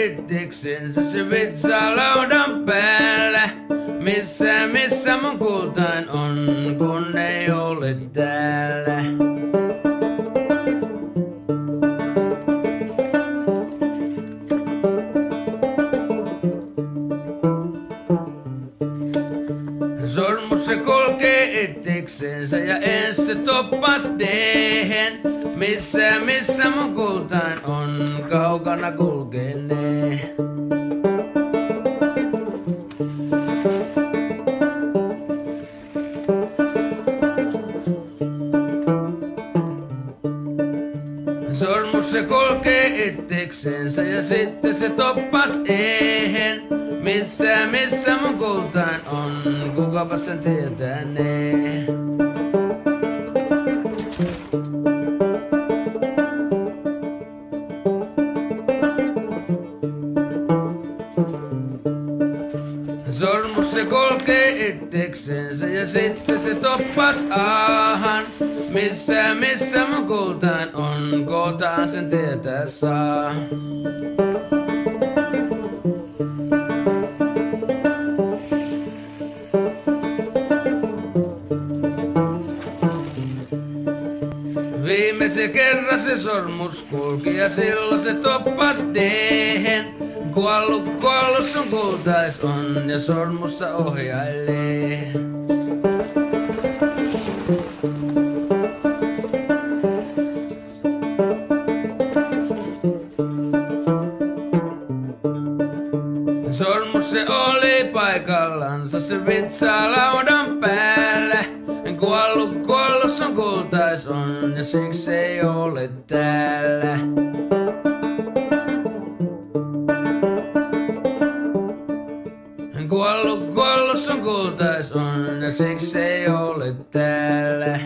itseksensä se vitsaa laudan päällä. Missä mun kultain on, kun ei ole täällä. Sormus se kulkee itseksensä ja ens se toppas dehen. Missä mun kultain on, kaukana kulkenee. Sormus se kulkee itseksensä ja sitten se toppas ehen. Missä mun kultain on, kukapa sen tietänee. Sormus se kulkee itseksensä ja sitten se toppas aahan. Missä mun kultain on, kohtaan sen tietää saa. Viimeisen kerran se sormus kulki ja silloin se toppas dehen. Kuollut sun kultais on ja sormussa ohjailee. Sormus se oli paikallansa se vitsaa laudan päällä. Kuollut sun kultais on ja siksi ei ole täällä. Kuollut sun kultais on ja siksi ei ole täällä.